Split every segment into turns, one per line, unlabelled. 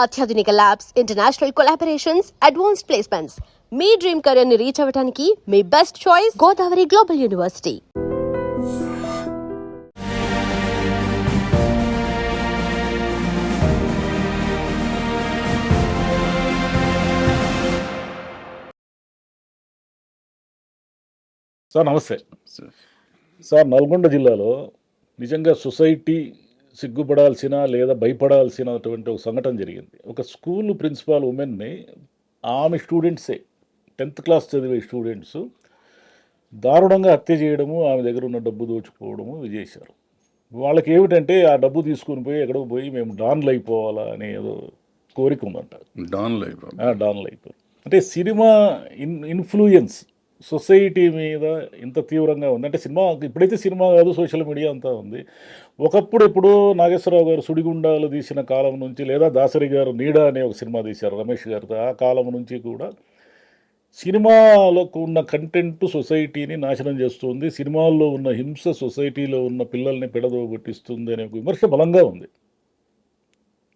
అత్యాధునిక labs, international collaborations, advanced placements. మీ dream career ని రీచ్ అవ్వడానికి మీ best choice Godavari global university.
Sir నమస్తే సార్. నల్గొండ జిల్లాలో నిజంగా సొసైటీ సిగ్గుపడాల్సిన లేదా భయపడాల్సినటువంటి ఒక సంఘటన జరిగింది. ఒక స్కూల్ ప్రిన్సిపాల్ ఉమెన్ని ఆమె స్టూడెంట్సే 10th క్లాస్ చదివే స్టూడెంట్స్ దారుణంగా హత్య చేయడము, ఆమె దగ్గర ఉన్న డబ్బు దోచుకోవడము చేశారు. వాళ్ళకి ఏమిటంటే ఆ డబ్బు తీసుకుని పోయి ఎక్కడో పోయి మేము డాన్లు అయిపోవాలా అనే ఏదో కోరిక ఉందంట. డాన్లు అయిపోవాలి అంటే సినిమా ఇన్ఫ్లూయెన్స్ సొసైటీ మీద ఇంత తీవ్రంగా ఉంది. అంటే సినిమా ఇప్పుడైతే సినిమా కాదు, సోషల్ మీడియా అంతా ఉంది. ఒకప్పుడు ఎప్పుడో నాగేశ్వరరావు గారు సుడిగుండాలు తీసిన కాలం నుంచి, లేదా దాసరి గారు నీడ అనే ఒక సినిమా తీశారు రమేష్ గారితో, ఆ కాలం నుంచి కూడా సినిమాలకు ఉన్న కంటెంట్ సొసైటీని నాశనం చేస్తుంది, సినిమాల్లో ఉన్న హింస సొసైటీలో ఉన్న పిల్లల్ని పెడదోగొట్టిస్తుంది అనే విమర్శ బలంగా ఉంది.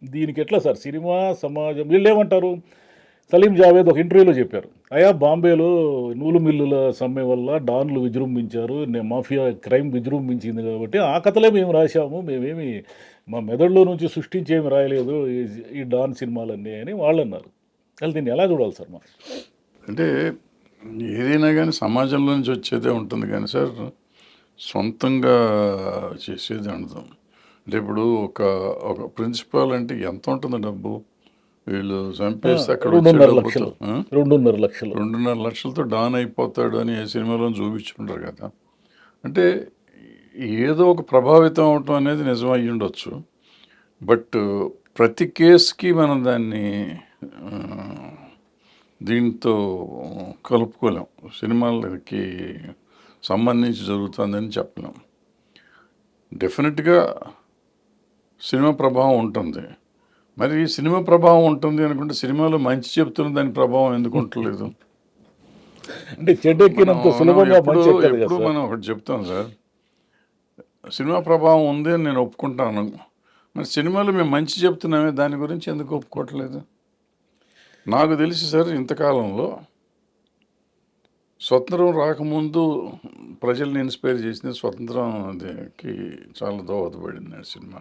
దీనికి ఎట్లా సార్ సినిమా సమాజం వీళ్ళు ఏమంటారు? సలీం జావేద్ ఒక ఇంటర్వ్యూలో చెప్పారు, అయా బాంబేలో నూలు మిల్లుల సమ్మె వల్ల డాన్లు విజృంభించారు, మాఫియా క్రైమ్ విజృంభించింది కాబట్టి ఆ కథలే మేము రాశాము, మేమేమి మా మెదడులో నుంచి సృష్టించి ఏమి రాయలేదు ఈ డాన్ సినిమాలన్నీ అని వాళ్ళు అన్నారు. అసలు దీన్ని ఎలా చూడాలి సార్ మనం?
అంటే ఏదైనా కానీ సమాజంలో నుంచి వచ్చేదే ఉంటుంది కానీ సార్ సొంతంగా చేసేది ఉండదు. అంటే ఇప్పుడు ఒక ప్రిన్సిపాల్ అంటే ఎంత ఉంటుంది డబ్బు? వీళ్ళు చంపేస్తే అక్కడ 2.5 లక్షలతో డాన్ అయిపోతాడు అని ఏ సినిమాలో చూపించుంటారు కదా. అంటే ఏదో ఒక ప్రభావితం అవటం అనేది నిజం అయ్యి ఉండొచ్చు. బట్ ప్రతి కేసుకి మనం దాన్ని దీంతో కలుపుకోలేం. సినిమాలకి సంబంధించి జరుగుతుందని చెప్పలేం. డెఫినెట్గా సినిమా ప్రభావం ఉంటుంది. మరి సినిమా ప్రభావం ఉంటుంది అనుకుంటే సినిమాలో మంచి చెప్తున్న దాని ప్రభావం ఎందుకు ఉండలేదు?
అంటే చెడ్డెక్కినంత సులభంగా
ఎప్పుడు మనం ఒకటి చెప్తాం సార్, సినిమా ప్రభావం ఉంది అని నేను ఒప్పుకుంటాను. మరి సినిమాలో మేము మంచి చెప్తున్నామే, దాని గురించి ఎందుకు ఒప్పుకోవట్లేదు? నాకు తెలిసి సార్ ఇంతకాలంలో స్వతంత్రం రాకముందు ప్రజల్ని ఇన్స్పైర్ చేసిన స్వతంత్రంకి చాలా దోహదపడింది సినిమా.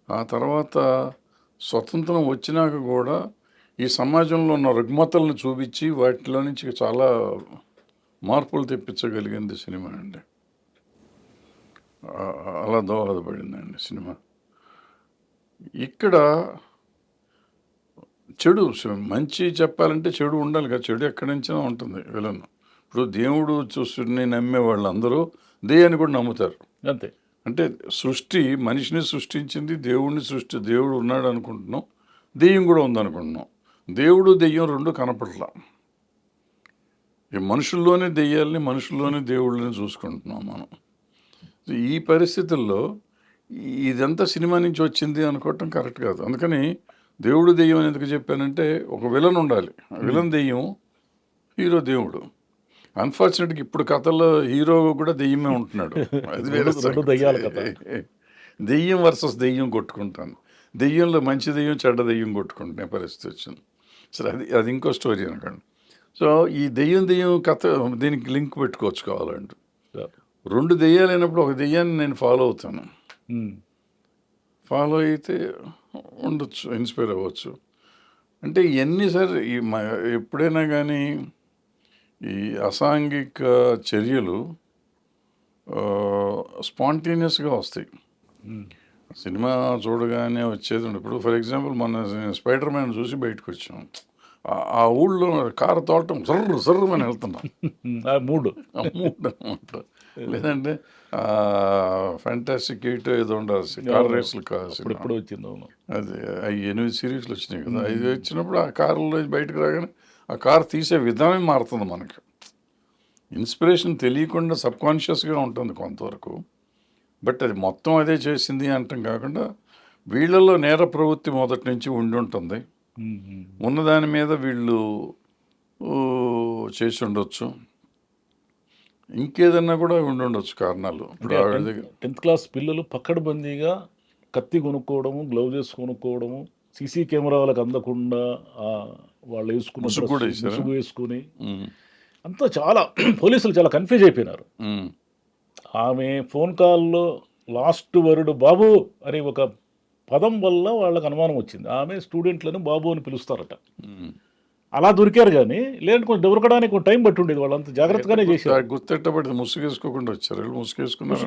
ఆ తర్వాత స్వతంత్రం వచ్చినాక కూడా ఈ సమాజంలో ఉన్న రుగ్మతలను చూపించి వాటిలో నుంచి చాలా మార్పులు తెప్పించగలిగింది సినిమా అండి. అలా దోహదపడిందండి సినిమా. ఇక్కడ చెడు మంచి చెప్పాలంటే చెడు ఉండాలి కదా, చెడు ఎక్కడి నుంచో ఉంటుంది విలన్. ఇప్పుడు దేవుడు చూస్తుని నమ్మే వాళ్ళందరూ దెయ్యాన్ని కూడా నమ్ముతారు
అంతే.
అంటే సృష్టి మనిషిని సృష్టించింది దేవుడు ఉన్నాడు అనుకుంటున్నాం, దెయ్యం కూడా ఉందనుకుంటున్నాం. దేవుడు దెయ్యం రెండు కనపడలా. ఈ మనుషుల్లోనే దెయ్యాలని మనుషుల్లోనే దేవుళ్ళని చూసుకుంటున్నాం మనం. ఈ పరిస్థితుల్లో ఇదంతా సినిమా నుంచి వచ్చింది అనుకోవటం కరెక్ట్ కాదు. అందుకని దేవుడు దెయ్యం అని ఎందుకు చెప్పానంటే ఒక విలన్ ఉండాలి, విలన్ దెయ్యం, హీరో దేవుడు. అన్ఫార్చునేట్గా ఇప్పుడు కథలో హీరో కూడా దెయ్యమే ఉంటున్నాడు. అది వేరే
దెయ్యాల కథ.
దెయ్యం వర్సెస్ దెయ్యం కొట్టుకుంటాను. దెయ్యంలో మంచి దెయ్యం చెడ్డ దెయ్యం కొట్టుకుంటున్న పరిస్థితి వచ్చింది. సరే, అది ఇంకో స్టోరీ అనుకోండి. సో ఈ దెయ్యం కథ దీనికి లింక్ పెట్టుకోవచ్చు కావాలంటే. 2 దెయ్యాలు అయినప్పుడు ఒక దెయ్యాన్ని నేను ఫాలో అవుతాను, ఫాలో అయితే ఉండొచ్చు, ఇన్స్పైర్ అవ్వచ్చు. అంటే ఇవన్నీ సార్ ఎప్పుడైనా కానీ ఈ అసాంఘిక చర్యలు స్పాంటేనియస్గా వస్తాయి. సినిమా చూడగానే వచ్చేది. ఇప్పుడు ఫర్ ఎగ్జాంపుల్ మన స్పైడర్ మ్యాన్ చూసి బయటకు వచ్చాం, ఆ ఊళ్ళో కారు తోటం సర్రమని వెళ్తున్నాం,
మూడు
అనమాట. లేదంటే ఫ్యాంటాస్టిక్ 8 ఏదో ఉండాల్సి కార్ రేసులు
ఇప్పుడు వచ్చింది.
అది 8 సిరీస్లు వచ్చినాయి కదా. 5 వచ్చినప్పుడు ఆ కారులో బయటకు రాగానే ఆ కారు తీసే విధానమే మారుతుంది మనకి. ఇన్స్పిరేషన్ తెలియకుండా సబ్కాన్షియస్గా ఉంటుంది కొంతవరకు. బట్ అది మొత్తం అదే చేసింది అంటాం కాకుండా వీళ్ళల్లో నేర ప్రవృత్తి మొదటి నుంచి ఉండి ఉంటుంది. ఉన్నదాని మీద వీళ్ళు చేసి ఉండొచ్చు, ఇంకేదన్నా కూడా ఉండి ఉండొచ్చు కారణాలు. ఇప్పుడు
10th క్లాస్ పిల్లలు పక్కడబందీగా కత్తి కొనుక్కోవడము, గ్లౌజెస్ కొనుక్కోవడము, సీసీ కెమెరాలకు అందకుండా వాళ్ళు వేసుకున్న
ముసుగు కూడా
డ్రెస్,
వేశారా?
ముసుగు వేసుకుని
ఉమ్,
అంతా చాలా పోలీసులు చాలా కన్ఫ్యూజ్ అయిపోయినారు.
ఉమ్,
ఆమె ఫోన్ కాల్లో లాస్ట్ వర్డ్ బాబు అనే ఒక పదం వల్ల వాళ్ళకి అనుమానం వచ్చింది. ఆమె స్టూడెంట్లను బాబు అని పిలుస్తారట.
ఉమ్.
అలా దొరికారు కానీ లేదంటే కొంచెం దొరకడానికి కొంచెం టైం పట్టి ఉండేది. వాళ్ళంతా జాగ్రత్తగానే చేశారు.
గుర్తెట్టబడి ముసుగేసుకోకుండా వచ్చారు, వీళ్ళు ముసుగేసుకున్నారు.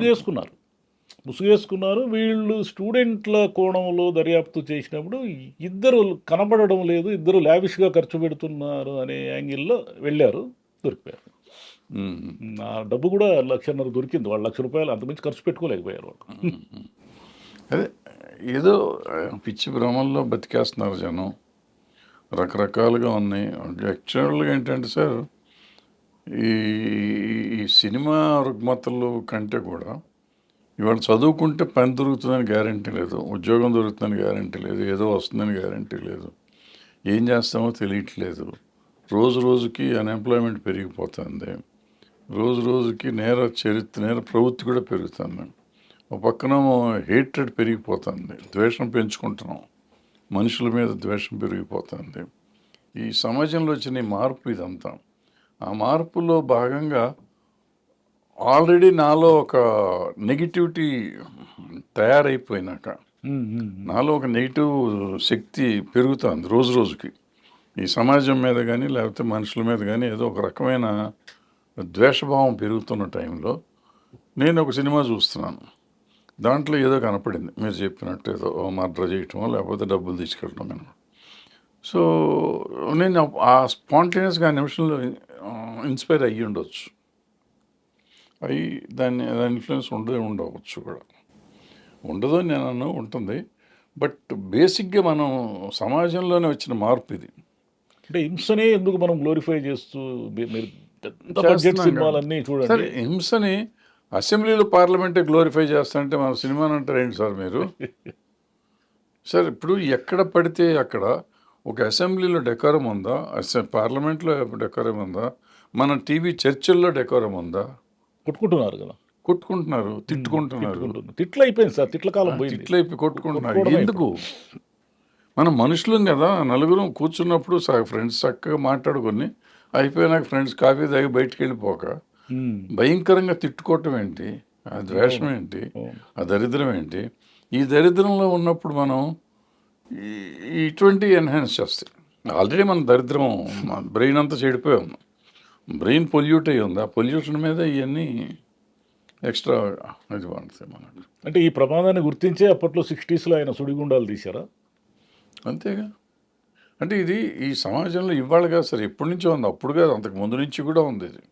ముసుగు వేసుకున్నారు. వీళ్ళు స్టూడెంట్ల కోణంలో దర్యాప్తు చేసినప్పుడు ఇద్దరు కనబడడం లేదు, ఇద్దరు లావిష్గా ఖర్చు పెడుతున్నారు అనే యాంగిల్లో వెళ్ళారు, దొరికిపోయారు.
ఉమ్,
ఆ డబ్బు కూడా 1,50,000 దొరికింది. వాళ్ళు ₹1,00,000 అంతకుమించి ఖర్చు పెట్టుకోలేకపోయారు వాళ్ళు.
అదే ఏదో పిచ్చి భ్రమంలో బతికేస్తున్నారు జనం, రకరకాలుగా ఉన్నాయి. యాక్చువల్గా ఏంటంటే సార్, ఈ ఈ సినిమా రుగ్మతలు కంటే కూడా ఇవాళ చదువుకుంటే పని దొరుకుతుందని గ్యారంటీ లేదు, ఉద్యోగం దొరుకుతుందని గ్యారంటీ లేదు, ఏదో వస్తుందని గ్యారంటీ లేదు, ఏం చేస్తామో తెలియట్లేదు. రోజు రోజుకి అన్ఎంప్లాయ్మెంట్ పెరిగిపోతుంది, రోజు రోజుకి నేర ప్రవృత్తి కూడా పెరుగుతుంది. ఒక పక్కన హేట్రెడ్ పెరిగిపోతుంది, ద్వేషం పెంచుకుంటున్నాం, మనుషుల మీద ద్వేషం పెరిగిపోతుంది. ఈ సమాజంలో వచ్చిన ఈ మార్పు ఇదంతా. ఆ మార్పులో భాగంగా ఆల్రెడీ నాలో ఒక నెగిటివిటీ తయారైపోయినాక నాలో ఒక నెగిటివ్ శక్తి పెరుగుతుంది రోజు రోజుకి. ఈ సమాజం మీద కానీ లేకపోతే మనుషుల మీద కానీ ఏదో ఒక రకమైన ద్వేషభావం పెరుగుతున్న టైంలో నేను ఒక సినిమా చూస్తున్నాను. దాంట్లో ఏదో కనపడింది, మీరు చెప్పినట్టు ఏదో మర్డర్ చేయటమో లేకపోతే డబ్బులు తీసుకెళ్ళటం అనమాట. సో నేను ఆ స్పాంటేనియస్గా ఆ నిమిషంలో ఇన్స్పైర్ అయ్యి ఉండొచ్చు, దాని ఇన్ఫ్లుయెన్స్ ఉండవచ్చు కూడా. ఉండదు అని నేను అన్నా, ఉంటుంది. బట్ బేసిక్గా మనం సమాజంలోనే వచ్చిన మార్పు ఇది.
అంటే హింసనే ఎందుకు మనం గ్లోరిఫై చేస్తూ మీరు పెద్ద బడ్జెట్ సినిమాలన్నీ
సరే,
చూడండి.
హింసని అసెంబ్లీలో పార్లమెంటే గ్లోరిఫై చేస్తానంటే మన సినిమాని అంటారు ఏంటి సార్ మీరు? సార్ ఇప్పుడు ఎక్కడ పడితే అక్కడ ఒక అసెంబ్లీలో డెకోరం ఉందా, పార్లమెంట్లో డెకోరం ఉందా, మన టీవీ చర్చల్లో డెకోరం ఉందా?
కొట్టుకుంటున్నారు కదా,
కొట్టుకుంటున్నారు, తిట్టుకుంటున్నారు.
తిట్లు అయిపోయింది సార్, తిట్ల కాలం పోయింది.
తిట్లైపోయి కొట్టుకుంటున్నారు.
కొట్టుకోవడం
ఎందుకు? మనం మనుషులం కదా, నలుగురం కూర్చున్నప్పుడు ఫ్రెండ్స్ చక్కగా మాట్లాడుకొని అయిపోయినాక ఫ్రెండ్స్ కాఫీ తాగి బయటికి వెళ్ళిపోక భయంకరంగా తిట్టుకోవటం ఏంటి? ఆ ద్వేషం ఏంటి? ఆ దరిద్రం ఏంటి? ఈ దరిద్రంలో ఉన్నప్పుడు మనం ఇటువంటి ఎన్హాన్స్ చేస్తాయి. ఆల్రెడీ మన దరిద్రం, మన బ్రెయిన్ అంతా చెడిపోయి ఉంది, బ్రెయిన్ పొల్యూట్ అయ్యి ఉంది. ఆ పొల్యూషన్ మీద ఇవన్నీ ఎక్స్ట్రా ఇది పడుతుంది మనకు.
అంటే ఈ ప్రమాదాన్ని గుర్తించే అప్పట్లో 60s ఆయన సుడిగుండాలు తీశారా?
అంతేగా. అంటే ఇది ఈ సమాజంలో ఇవాళ కాదు సార్, ఎప్పటి నుంచో ఉంది. అప్పుడు కాదు, అంతకు ముందు నుంచి కూడా ఉంది. ఇది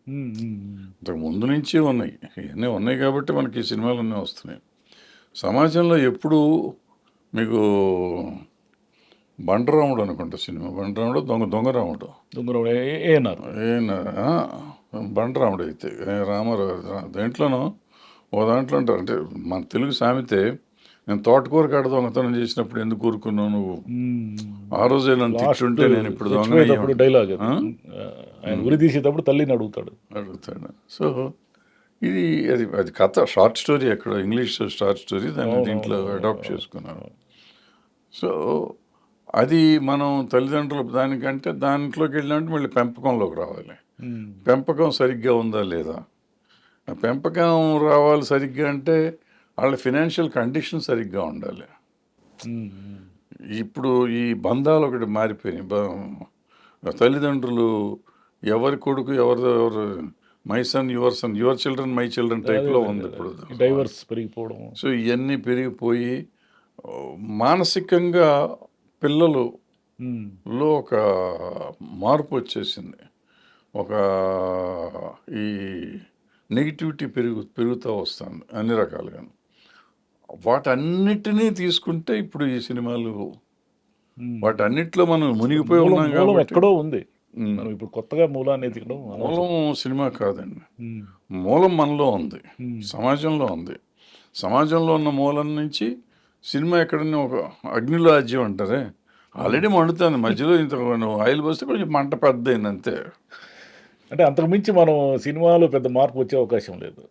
అంతకు ముందు నుంచి ఉన్నాయి, ఇవన్నీ ఉన్నాయి కాబట్టి మనకి ఈ సినిమాలన్నీ వస్తున్నాయి. సమాజంలో ఎప్పుడు మీకు బండరాముడు అనుకుంటా సినిమా, బండరాముడు దొంగరాముడు బండరాముడు అయితే రామారావు దేంట్లోనూ ఓ దాంట్లో అంటారు. అంటే మన తెలుగు సామెతే, నేను తోటకూర కాడ దొంగతనం చేసినప్పుడు ఎందుకు కూరుకున్నావు నువ్వు, ఆ రోజే నన్ను తిట్టుంటే నేను ఇప్పుడు దొంగ
డైలాగ్. ఆయన ఉరి తీసేటప్పుడు తల్లిని అడుగుతాడు.
సో ఇది అది కథ, షార్ట్ స్టోరీ, ఎక్కడ ఇంగ్లీష్ షార్ట్ స్టోరీ, దాన్ని దీంట్లో అడాప్ట్ చేసుకున్నాను. సో అది మనం తల్లిదండ్రులు దానికంటే దాంట్లోకి వెళ్ళినట్టు మళ్ళీ పెంపకంలోకి రావాలి. పెంపకం సరిగ్గా ఉందా లేదా, ఆ పెంపకం రావాలి సరిగ్గా అంటే వాళ్ళ ఫినాన్షియల్ కండిషన్ సరిగ్గా ఉండాలి. ఇప్పుడు ఈ బంధాలు ఒకటి మారిపోయినాయి. తల్లిదండ్రులు ఎవరి కొడుకు ఎవరు my son your children my children టైప్లో ఉంది ఇప్పుడు.
డైవర్స్ పెరిగిపోవడం,
సో ఇవన్నీ పెరిగిపోయి మానసికంగా పిల్లలలో ఒక మార్పు వచ్చేసింది. ఒక ఈ నెగిటివిటీ పెరుగుతూ వస్తుంది అన్ని రకాలుగా. వాటన్నిటినీ తీసుకుంటే ఇప్పుడు ఈ సినిమాలు వాటన్నిటిలో మనం మునిగిపోయి ఉన్నాం కాబట్టి
ఎక్కడో ఉంది. మనం ఇప్పుడు కొత్తగా మూలాన్ని ఎతికడం,
మూలం సినిమా కాదండి, మూలం మనలో ఉంది, సమాజంలో ఉంది. సమాజంలో ఉన్న మూలం నుంచి సినిమా ఎక్కడన్నా ఒక అగ్నిలో రాజ్యం అంటారే, ఆల్రెడీ మండుతుంది, మధ్యలో ఇంత ఆయిల్ పోస్తే కొంచెం మంట పెద్ద అయింది అంతే.
అంటే అంతకుమించి మనం సినిమాలో పెద్ద మార్పు వచ్చే అవకాశం లేదు.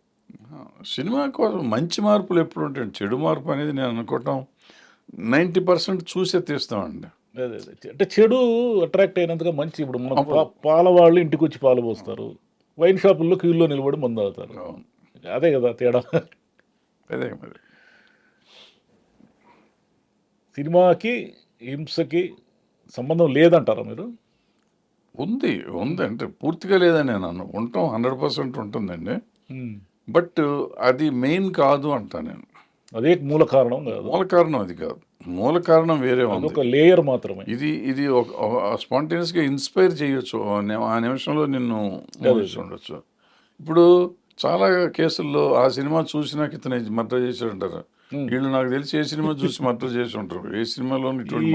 సినిమా కోసం మంచి మార్పులు ఎప్పుడు ఉంటాయి, చెడు మార్పు అనేది నేను అనుకోవటం 90% చూసే తీస్తామండి.
అదే అదే. అంటే చెడు అట్రాక్ట్ అయినంతగా మంచి ఇప్పుడు మన పాల వాళ్ళు ఇంటికి వచ్చి పాలు పోస్తారు, వైన్ షాపుల్లో క్యూలో నిలబడి మందు తాగుతారు.
అవును.
అదే కదా తేడా.
అదే మరి.
సినిమాకి హింసకి సంబంధం లేదంటారా మీరు?
ఉంది అంటే పూర్తిగా లేదని నేను ఉంటాం 100% ఉంటుందండి.
ఉమ్.
బట్ అది మెయిన్ కాదు అంటా నేను.
అదే మూల కారణం కాదు,
మూల కారణం అది కాదు. మూల కారణం వేరే ఉంది.
అదొక లేయర్ మాత్రమే.
ఇది ఒక స్పాంటేనియస్గా ఇన్స్పైర్ చేయొచ్చు. ఆ నిమిషంలో నిన్ను ఉండొచ్చు. ఇప్పుడు చాలా కేసుల్లో ఆ సినిమా చూసినాక ఇతను మర్డర్ చేసి ఉంటారు. వీళ్ళు నాకు తెలిసి ఏ సినిమా చూసి మర్డర్ చేసి ఉంటారు. ఏ సినిమాలో ఇటువంటి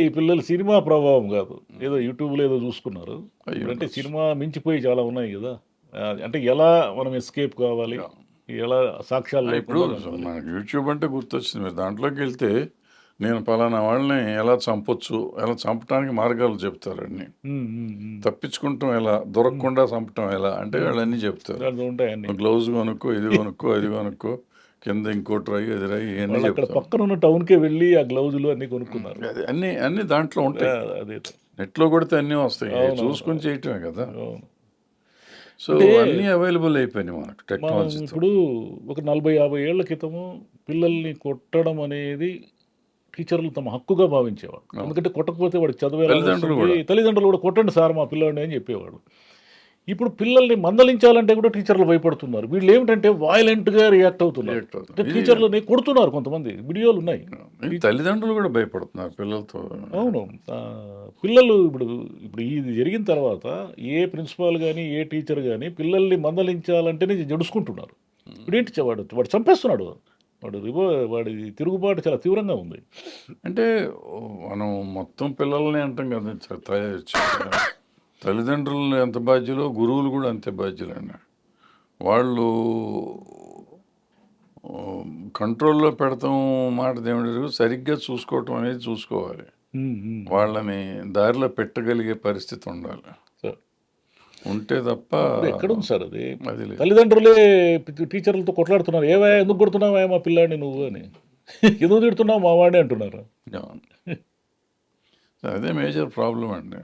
ఈ పిల్లలు సినిమా ప్రభావం కాదు, ఏదో యూట్యూబ్లో ఏదో చూసుకున్నారు. అంటే సినిమా మించిపోయి చాలా ఉన్నాయి కదా. అంటే ఎలా మనం ఎస్కేప్ కావాలి, ఎలా సాక్ష్యాలు
ఇప్పుడు మనకు యూట్యూబ్ అంటే గుర్తొచ్చింది. మీరు దాంట్లోకి వెళ్తే నేను పలానా వాళ్ళని ఎలా చంపొచ్చు, ఎలా చంపడానికి మార్గాలు చెప్తారు అన్ని. తప్పించుకుంటాం ఎలా, దొరకకుండా చంపటం ఎలా అంటే వాళ్ళన్నీ చెప్తారు. గ్లౌజ్ కొనుక్కో, ఇది కొనుక్కో, అది కొనుక్కో, కింద ఇంకోటి రాయి, అది రాయి, ఇవన్నీ చెప్తారు.
పక్కన ఉన్న టౌన్కే వెళ్ళి ఆ గ్లౌజులు అన్ని కొనుక్కున్నారు.
అన్ని దాంట్లో ఉంటాయి.
అదే
నెట్లో కొడితే అన్నీ వస్తాయి, చూసుకొని చేయటమే కదా. సో అన్నీ అవైలబుల్ అయిపోయినాయి మనకు టెక్నాలజీ.
ఇప్పుడు ఒక 40-50 ఏళ్ల క్రితము పిల్లల్ని కొట్టడం అనేది టీచర్లు తమ హక్కుగా భావించేవాడు. ఎందుకంటే కొట్టకపోతే వాడికి తల్లిదండ్రులు కూడా కొట్టండి సార్ మా పిల్లాడిని అని చెప్పేవాడు. ఇప్పుడు పిల్లల్ని మందలించాలంటే కూడా టీచర్లు భయపడుతున్నారు. వీళ్ళు ఏమిటంటే వాయిలెంట్గా రియాక్ట్ అవుతున్నారు. టీచర్లని కొడుతున్నారు, కొంతమంది వీడియోలు ఉన్నాయి.
తల్లిదండ్రులు కూడా భయపడుతున్నారు పిల్లలతో.
అవును. పిల్లలు ఇప్పుడు ఇది జరిగిన తర్వాత ఏ ప్రిన్సిపాల్ కానీ ఏ టీచర్ కానీ పిల్లల్ని మందలించాలంటేనే జడుసుకుంటున్నారు. ఇప్పుడేంటి వాడు చంపేస్తున్నాడు, వాడి తిరుగుబాటు చాలా తీవ్రంగా ఉంది.
అంటే మనం మొత్తం పిల్లల్ని అంటాం కదా, తల్లిదండ్రులు ఎంత బాధ్యులో గురువులు కూడా అంతే బాధ్యులండి. వాళ్ళు కంట్రోల్లో పెడతాం మాట దేవుడు, సరిగ్గా చూసుకోవటం అనేది చూసుకోవాలి. వాళ్ళని దారిలో పెట్టగలిగే పరిస్థితి ఉండాలి. ఉంటే తప్ప
ఎక్కడుంది సార్ అది? తల్లిదండ్రులే టీచర్లతో కొట్లాడుతున్నారు. ఎందుకు కొడుతున్నావా మా పిల్లాడిని నువ్వు అని, ఎందుకు తిడుతున్నావు మా వాడిని అంటున్నారు.
అదే మేజర్ ప్రాబ్లం అండి.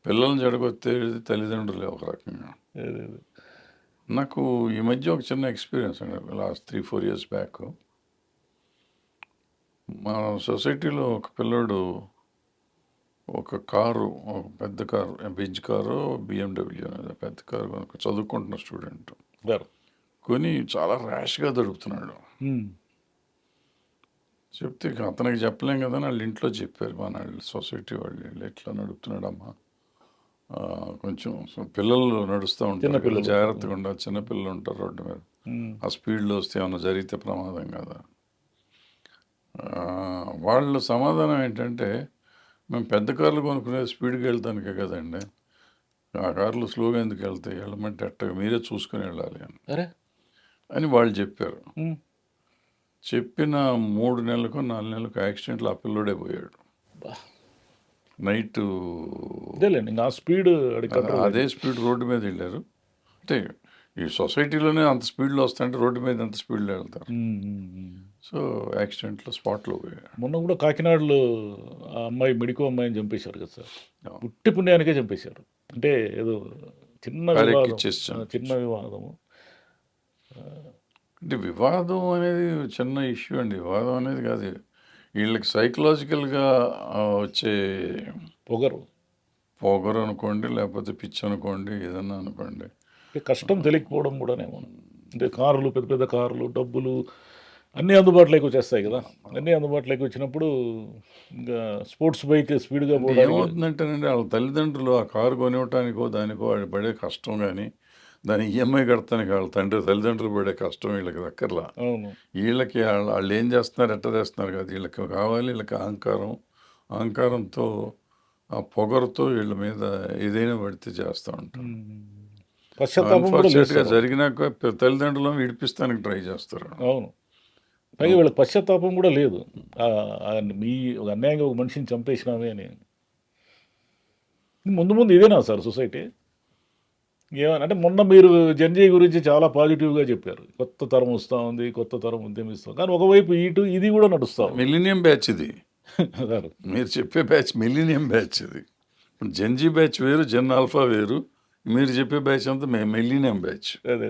పిల్లల్ని జడగొట్టేది తల్లిదండ్రులే ఒక రకంగా. నాకు ఈ మధ్య ఒక చిన్న ఎక్స్పీరియన్స్ అండి. లాస్ట్ 3-4 years బ్యాక్ మా సొసైటీలో ఒక పిల్లోడు ఒక పెద్ద కారు, బెంజ్ కారు, BMW అనేది పెద్ద కారు చదువుకుంటున్న స్టూడెంట్ కొని చాలా ర్యాష్గా దొరుకుతున్నాడు. చెప్తే అతనికి చెప్పలేం కదా, వాళ్ళ ఇంట్లో చెప్పారు. మన సొసైటీ వాళ్ళు ఎట్లా నడుపుతున్నాడమ్మా, కొంచెం పిల్లలు నడుస్తూ ఉంటారు, పిల్లలు జాగ్రత్తగా ఉండాలి, చిన్నపిల్లలు ఉంటారు రోడ్డు మీద, ఆ స్పీడ్లో వస్తే ఏమన్నా జరిగితే ప్రమాదం కదా. వాళ్ళ సమాధానం ఏంటంటే, మేము పెద్ద కార్లు కొనుక్కునేది స్పీడ్గా వెళ్తానికే కదండి, ఆ కార్లు స్లోగా ఎందుకు వెళ్తాయి, వెళ్ళమంటే అట్టగా మీరే చూసుకుని వెళ్ళాలి అని వాళ్ళు చెప్పారు. చెప్పిన 3 నెలలకు 4 నెలలకు యాక్సిడెంట్లో ఆ పిల్లోడే పోయాడు. నైట్ అదే స్పీడ్ రోడ్డు మీద వెళ్ళారు. అంటే ఈ సొసైటీలోనే అంత స్పీడ్లో వస్తాయంటే రోడ్డు మీద ఎంత స్పీడ్లో వెళ్తారు. సో యాక్సిడెంట్లో స్పాట్లో పోయాడు.
మొన్న కూడా కాకినాడలో ఆ అమ్మాయి మెడికో అమ్మాయిని చంపేశారు కదా సార్. పుట్టి పుణ్యానికే చంపేశారు. అంటే ఏదో చిన్న వివాదము.
అంటే వివాదం అనేది చిన్న ఇష్యూ అండి. వివాదం అనేది కాదు, వీళ్ళకి సైకలాజికల్గా వచ్చే పొగరు అనుకోండి, లేకపోతే పిచ్చి అనుకోండి, ఏదన్నా అనుకోండి.
కష్టం తెలియకపోవడం కూడానేమో. అంటే కార్లు, పెద్ద పెద్ద కార్లు, డబ్బులు అన్నీ అందుబాటులోకి వచ్చేస్తాయి కదా. అన్నీ అందుబాటులోకి వచ్చినప్పుడు ఇంకా స్పోర్ట్స్ బైక్ స్పీడ్గా పోవడం
ఏమవుతుందంటేనండి, వాళ్ళ తల్లిదండ్రులు ఆ కారు కొనివ్వటానికో దానికో వాళ్ళు పడే కష్టం కానీ, దాని ఈఎంఐ కడతానికి వాళ్ళ తల్లిదండ్రులు పడే కష్టం వీళ్ళకి దక్కర్లా. వీళ్ళకి వాళ్ళు ఏం చేస్తున్నారు, ఎట్ట చేస్తున్నారు కదా, వీళ్ళకి కావాలి. వీళ్ళకి అహంకారంతో ఆ పొగరుతో వీళ్ళ మీద ఏదైనా పడితే చేస్తూ ఉంటారు. అన్ఫార్చునేట్గా జరిగినాక తల్లిదండ్రులను విడిపిస్తానికి ట్రై చేస్తారు.
అవును. పైగా వీళ్ళకి పశ్చాత్తాపం కూడా లేదు. మీ అన్యాయంగా ఒక మనిషిని చంపేసినామే అని. ముందు ఇదేనా సార్ సొసైటీ? ఏమని అంటే మొన్న మీరు జంజీ గురించి చాలా పాజిటివ్గా చెప్పారు. కొత్త తరం వస్తూ ఉంది, కొత్త తరం ఉద్యమిస్తాం. కానీ ఒకవైపు ఇది కూడా నడుస్తూ ఉంది.
మిలీనియం బ్యాచ్ ఇది.
సార్
మీరు చెప్పే బ్యాచ్ మిలీనియం బ్యాచ్ ఇది. ఇప్పుడు జెన్జీ బ్యాచ్ వేరు, జెన్ ఆల్ఫా వేరు. మీరు చెప్పే బ్యాచ్ అంతా మిలీనియం బ్యాచ్.
అదే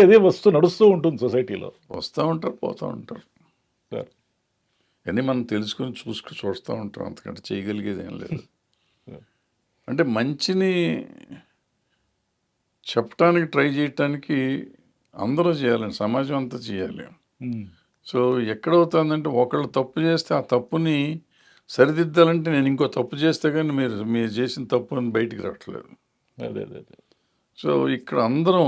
అదే నడుస్తూ ఉంటుంది సొసైటీలో.
వస్తూ ఉంటారు, పోతూ ఉంటారు.
సార్
అన్నీ మనం తెలుసుకొని చూస్తూ ఉంటాం. అంతకంటే చేయగలిగేది ఏం లేదు. అంటే మంచిని చెప్పడానికి ట్రై చేయటానికి అందరూ చేయాలండి, సమాజం అంతా చేయాలి. సో ఎక్కడవుతుందంటే ఒకళ్ళు తప్పు చేస్తే ఆ తప్పుని సరిదిద్దాలంటే నేను ఇంకో తప్పు చేస్తే కానీ మీరు చేసిన తప్పు అని బయటికి రావట్లేదు.
అదే
సో ఇక్కడ అందరం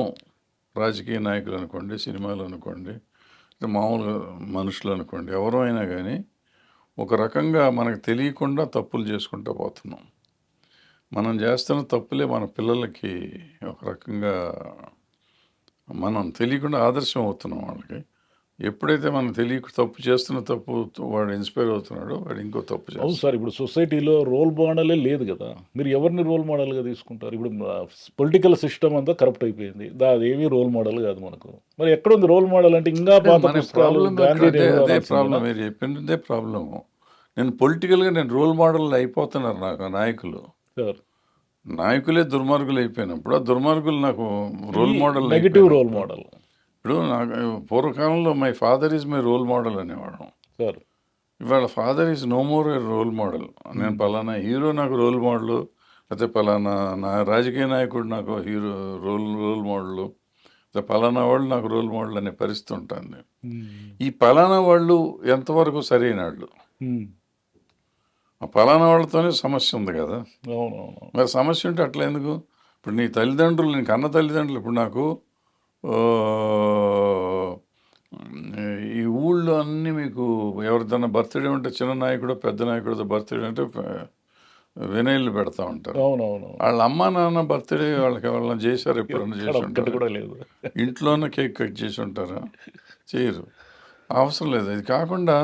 రాజకీయ నాయకులు అనుకోండి, సినిమాలు అనుకోండి, మామూలుగా మనుషులు అనుకోండి, ఎవరో అయినా కానీ ఒక రకంగా మనకు తెలియకుండా తప్పులు చేసుకుంటూ పోతున్నాం. మనం చేస్తున్న తప్పులే మన పిల్లలకి ఒక రకంగా మనం తెలియకుండా ఆదర్శం అవుతున్నాం వాళ్ళకి. ఎప్పుడైతే మనం తప్పు చేస్తున్న తప్పు వాడు ఇన్స్పైర్ అవుతున్నాడో వాడు ఇంకో తప్పు చేస్తాడు.
అవును సార్, ఇప్పుడు సొసైటీలో రోల్ మోడలే లేదు కదా. మీరు ఎవరిని రోల్ మోడల్గా తీసుకుంటారు? ఇప్పుడు పొలిటికల్ సిస్టమ్ అంతా కరప్ట్ అయిపోయింది, అదేమీ రోల్ మోడల్ కాదు మనకు. మరి ఎక్కడుంది రోల్ మోడల్? అంటే ఇంకా పాత పుస్తకాలు,
అదే ప్రాబ్లం. మీరు చెప్పిందే ప్రాబ్లము. నేను పొలిటికల్గా రోల్ మోడల్ అయిపోతున్నారు నాకు నాయకులు. నాయకులే దుర్మార్గులు అయిపోయినప్పుడు ఆ దుర్మార్గులు నాకు role model,
negative role model.
ఇప్పుడు నాకు పూర్వకాలంలో my father is my role model అనేవాడు.
సార్
ఇవాళ father is no more a role model. నేను పలానా హీరో నాకు రోల్ మోడల్, లేకపోతే పలానా రాజకీయ నాయకుడు నాకు రోల్ మోడల్, లేకపోతే పలానా వాళ్ళు నాకు రోల్ మోడల్ అనే పరిస్థితి ఉంటుంది. ఈ పలానా వాళ్ళు ఎంతవరకు సరైన వాళ్ళు? ఆ పలానా వాళ్ళతోనే సమస్య ఉంది కదా. మరి సమస్య ఉంటే అట్లా ఎందుకు? ఇప్పుడు నీ తల్లిదండ్రులు, నేను కన్న తల్లిదండ్రులు, ఇప్పుడు నాకు ఈ ఊళ్ళో అన్నీ మీకు ఎవరిదన్నా బర్త్డే ఉంటే చిన్న నాయకుడు పెద్ద నాయకుడితో బర్త్డే అంటే వినయళ్ళు పెడతా ఉంటారు. వాళ్ళ అమ్మ నాన్న బర్త్డే వాళ్ళని చేశారు, ఎప్పుడన్నా చేసి ఉంటారు? ఇంట్లోనే కేక్ కట్ చేసి ఉంటారా? చేయరు, అవసరం లేదు. ఇది కాకుండా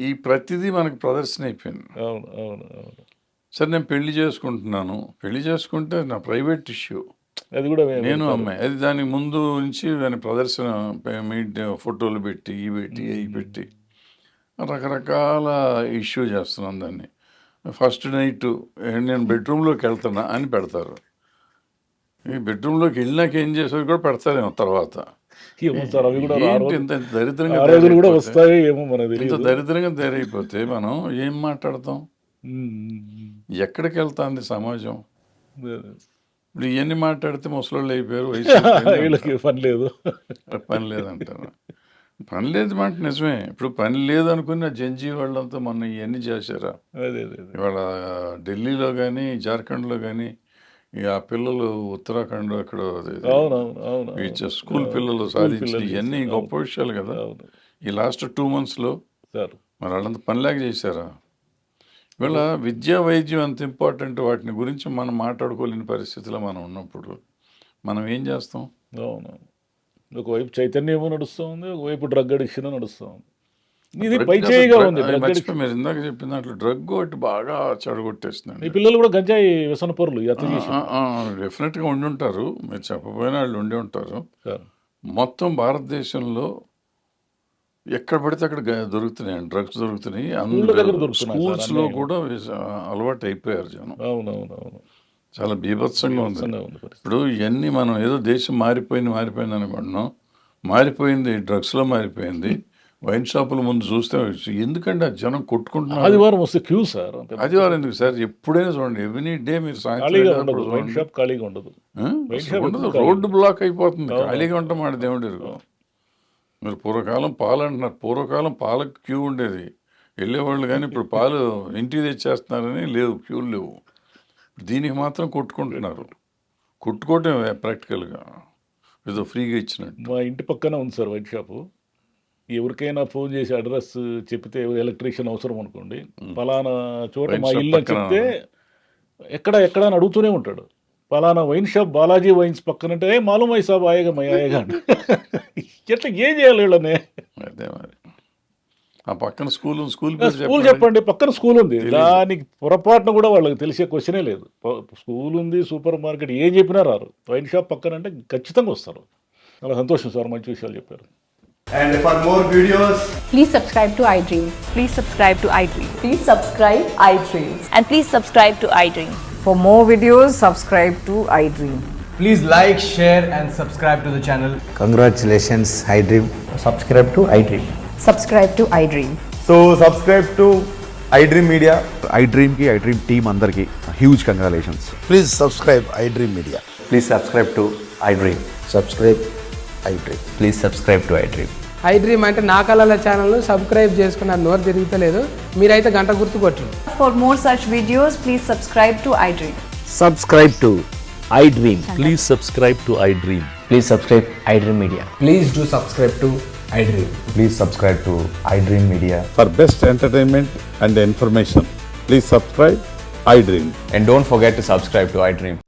ఈ ప్రతిదీ మనకి ప్రదర్శన అయిపోయింది. సరే నేను పెళ్లి చేసుకుంటున్నాను, పెళ్లి చేసుకుంటే నా ప్రైవేట్ ఇష్యూ,
అది కూడా
నేను అమ్మాయి, అది దానికి ముందు నుంచి దాని ప్రదర్శన ఫోటోలు పెట్టి అవి పెట్టి రకరకాల ఇష్యూ చేస్తున్నాను దాన్ని. ఫస్ట్ నైట్ నేను బెడ్రూమ్లోకి వెళ్తున్నా అని పెడతారు. ఈ బెడ్రూమ్లోకి వెళ్ళినాక ఏం చేసేది కూడా పెడతారేమో తర్వాత. ఇంత దరిద్రంగా తయారైపోతే మనం ఏం మాట్లాడతాం? ఎక్కడికి వెళ్తాంది సమాజం? ఇప్పుడు ఇవన్నీ మాట్లాడితే ముసలోళ్ళు అయిపోయారు, వయసు పని లేదంటారు. పని లేదు మాట నిజమే. ఇప్పుడు పని లేదు అనుకున్న జంజీ వాళ్ళంతా మొన్న ఇవన్నీ చేశారా? ఇవాళ ఢిల్లీలో కానీ జార్ఖండ్లో కానీ ఆ పిల్లలు ఉత్తరాఖండ్ అక్కడ స్కూల్ పిల్లలు సాధించిన ఇవన్నీ గొప్ప విషయాలు కదా. ఈ లాస్ట్ 2 monthsలో మరి వాళ్ళంతా పనిలాగా చేశారా? ఇవాళ విద్యా వైద్యం ఎంత ఇంపార్టెంట్, వాటిని గురించి మనం మాట్లాడుకోలేని పరిస్థితిలో మనం ఉన్నప్పుడు మనం ఏం చేస్తాం?
ఒకవైపు చైతన్యమో నడుస్తూ ఉంది, ఒకవైపు డ్రగ్ అడిక్షన్ నడుస్తూ ఉంది. ఇది పైచేయిగా ఉంది.
మీరు ఇందాక చెప్పిన దాంట్లో డ్రగ్ ఒకటి బాగా చెడగొట్టేస్తుంది.
ఈ పిల్లలు కూడా గంజాయి వ్యసన పరులు
డెఫినెట్గా ఉండి ఉంటారు, మీరు చెప్పబోయినా వాళ్ళు ఉండి ఉంటారు. మొత్తం భారతదేశంలో ఎక్కడ పడితే అక్కడ దొరుకుతున్నాయి, డ్రగ్స్ దొరుకుతున్నాయి. స్కూల్స్లో కూడా అలవాటు అయిపోయారు జనం. చాలా బీభత్సంగా ఉంది. ఇప్పుడు ఇవన్నీ మనం ఏదో దేశం మారిపోయింది అనుకుంటున్నాం, మారిపోయింది డ్రగ్స్లో మారిపోయింది. వైన్ షాపుల ముందు చూస్తే ఎందుకంటే జనం కొట్టుకుంటున్నారు.
ఆదివారం వస్తే క్యూ సార్.
ఆదివారం ఎందుకు సార్? ఎప్పుడైనా చూడండి, ఎవ్రీ డే మీరు
ఖాళీగా ఉండదు,
రోడ్డు బ్లాక్ అయిపోతుంది. ఖాళీగా ఉంటాం మాట దేవుడి. మీరు పూర్వకాలం పాలు అంటున్నారు, పూర్వకాలం పాలకు క్యూ ఉండేది, వెళ్ళేవాళ్ళు. కానీ ఇప్పుడు పాలు ఇంటికి తెచ్చేస్తున్నారని లేవు, క్యూలు లేవు. దీనికి మాత్రం కొట్టుకుంటున్నారు. కొట్టుకోవటం ప్రాక్టికల్గా ఏదో ఫ్రీగా ఇచ్చినట్టు.
మా ఇంటి పక్కన ఉంది సార్ వైన్ షాపు. ఎవరికైనా ఫోన్ చేసి అడ్రస్ చెప్తే, ఎలక్ట్రీషియన్ అవసరం అనుకోండి, పలానా చోట మా ఇల్లు అని చెప్తే ఎక్కడ అని అడుగుతూనే ఉంటాడు. పలానా వైన్ షాప్ బాలాజీ వైన్స్ పక్కనంటే మాలూమ్ అయ్యి సాబ్ ఆయేగా మై ఆయేగా. ఎట్లా ఏం చేయాలి వీళ్ళనే?
అదే మరి ఆ పక్కన స్కూల్ పేరు
స్కూల్ చెప్పండి, పక్కన స్కూల్ ఉంది, దానికి పొరపాటున కూడా వాళ్ళకి తెలిసే క్వశ్చనే లేదు. స్కూల్ ఉంది, సూపర్ మార్కెట్, ఏం చెప్పినా రారు. వైన్ షాప్ పక్కన అంటే ఖచ్చితంగా వస్తారు. చాలా సంతోషం సార్, మంచి విషయాలు చెప్పారు.
And for more videos,
Please subscribe to iDream.
Please subscribe to iDream.
Please subscribe iDream.
And please subscribe to iDream.
For more videos, subscribe to iDream.
please like, share and subscribe to the channel.
Congratulations, iDream.
Subscribe to iDream.
Subscribe to iDream.
So subscribe to iDream Media.
iDream team అందరికి huge congratulations.
Please subscribe iDream Media.
Please subscribe to iDream.
Subscribe iDream.
Please subscribe to iDream.
iDream అంటే నా కళల ఛానల్ను subscribe చేసుకున్న నోరు తిరుగుతలేదు, మీరైతే గంట గుర్తు కొట్టండి.
For more such videos, please subscribe to iDream.
Subscribe to iDream.
Please subscribe to iDream.
Please subscribe iDream Media.
Please do subscribe to iDream.
Please subscribe to iDream Media.
For best entertainment and information, please subscribe iDream.
And don't forget to subscribe to iDream.